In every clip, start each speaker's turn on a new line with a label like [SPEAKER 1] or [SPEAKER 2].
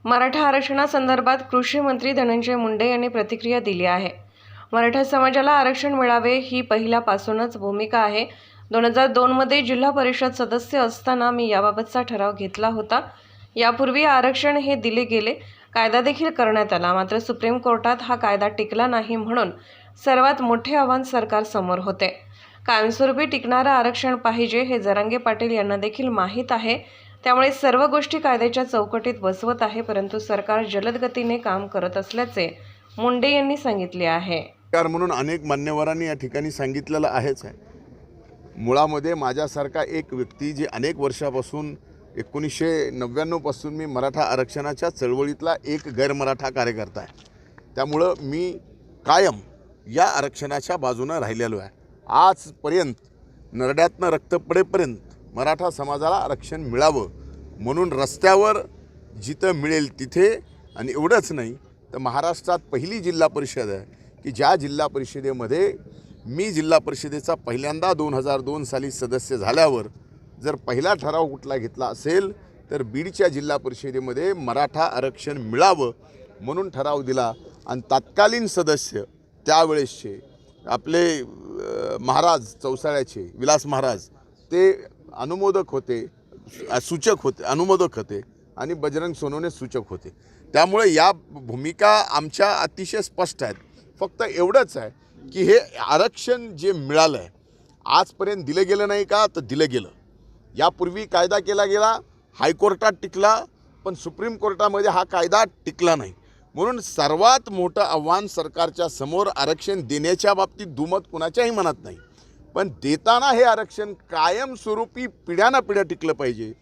[SPEAKER 1] मराठा आरक्षणासंदर्भात कृषी मंत्री धनंजय मुंडे यांनी प्रतिक्रिया दिली आहे। मराठा समाजाला आरक्षण मिळावे ही पहिल्यापासूनच भूमिका आहे। 2002 मध्ये जिल्हा परिषद सदस्य असताना मी याबाबतचा ठराव घेतला होता। यापूर्वी आरक्षण हे दिले गेले, कायदा देखील करण्यात आला, मात्र सुप्रीम कोर्टात हा कायदा टिकला नाही, म्हणून सर्वात मोठे आव्हान सरकारसमोर होते। कायमस्वरूपी टिकणारं आरक्षण पाहिजे हे जरांगे पाटील यांना देखील माहीत आहे। त्यामुळे सर्व गोष्टी कायद्याच्या चौकटीत बसवत आहे, परंतु सरकार जलद गतीने काम करत असल्याचे मुंडे यांनी सांगितले आहे।
[SPEAKER 2] म्हणून अनेक मान्यवरांनी या ठिकाणी सांगितलेलं आहेच आहे। मुळामध्ये माझ्यासारखा एक व्यक्ती जी अनेक वर्षापासून 1999 पासून मी मराठा आरक्षणाच्या चळवळीतला एक गैरमराठा कार्यकर्ता आहे, त्यामुळं मी कायम या आरक्षणाच्या बाजूने राहिलेलो आहे। आजपर्यंत नरड्यातनं रक्त पडेपर्यंत मराठा समाजाला आरक्षण मिळावं म्हणून रस्त्यावर जिथं मिळेल तिथे, आणि एवढंच नाही तर महाराष्ट्रात पहिली जिल्हा परिषद आहे की ज्या जिल्हा परिषदेमध्ये मी जिल्हा परिषदेचा पहिल्यांदा 2002 साली सदस्य झाल्यावर जर पहिला ठराव कुठला घेतला असेल तर बीडच्या जिल्हा परिषदेमध्ये मराठा आरक्षण मिळावं म्हणून ठराव दिला। आणि तत्कालीन सदस्य त्यावेळेसचे आपले महाराज चौसाळ्याचे विलास महाराज ते अनुमोदक होते, सूचक होते, अनुमोदक होते, आणि बजरंग सोनवणे सूचक होते। त्यामुळे या भूमिका आमच्या अतिशय स्पष्ट आहेत। फक्त एवढंच आहे की हे आरक्षण जे मिळालं आहे आजपर्यंत दिलं गेलं नाही का, तर दिलं गेलं। यापूर्वी कायदा केला गेला, हायकोर्टात टिकला, पण सुप्रीम कोर्टामध्ये हा कायदा टिकला नाही। म्हणून सर्वात मोठं आव्हान सरकारच्या समोर आरक्षण देण्याच्या बाबतीत दुमत कुणाच्याही मनात नाही, पण देताना हे आरक्षण कायमस्वरूपी पिढ्यानपिढ्या टिकलं पाहिजे,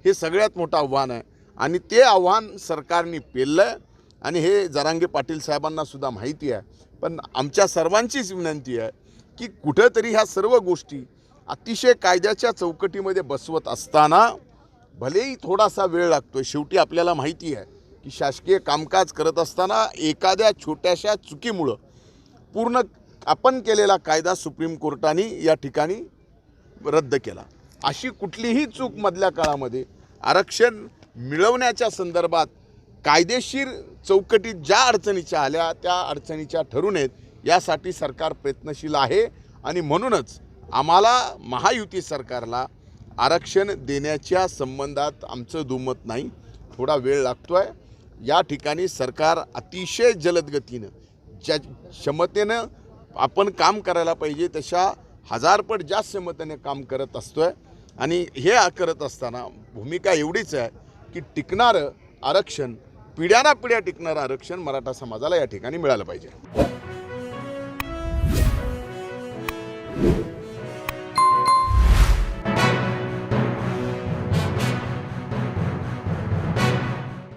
[SPEAKER 2] हे सगळ्यात मोठं आव्हान आहे। आणि ते आव्हान सरकारने पेललं आहे, आणि हे जरांगे पाटील साहेबांना सुद्धा माहिती आहे। पण आमच्या सर्वांचीच विनंती आहे की कुठेतरी ह्या सर्व गोष्टी अतिशय कायद्याच्या चौकटीमध्ये बसवत असताना भलेही थोडासा वेळ लागतो, शेवटी आपल्याला माहिती आहे की शासकीय कामकाज करत असताना एखाद्या छोट्याशा चुकीमुळं पूर्ण आपण केलेला कायदा सुप्रीम कोर्टाने या ठिकाणी रद्द केला। अशी कुठलीही चूक मधल्या काळामध्ये आरक्षण मिळवण्याच्या संदर्भात कायदेशीर चौकटीत ज्या अडचणीच्या आल्या त्या अडचणीच्या ठरू नयेत यासाठी सरकार प्रयत्नशील आहे। आणि म्हणूनच आम्हाला महायुती सरकारला आरक्षण देण्याच्या संबंधात आमचं दुमत नाही, थोडा वेळ लागतो आहे। या ठिकाणी सरकार अतिशय जलद गतीनं ज्या क्षमतेनं आपण काम करायला पाहिजे तशा 1000 पट जास्त क्षमतेने काम करत असतोय। आणि हे करत असताना भूमिका एवढीच आहे की टिकणारं आरक्षण, पिढ्यानपिढ्या टिकणारं आरक्षण मराठा समाजाला या ठिकाणी मिळालं पाहिजे।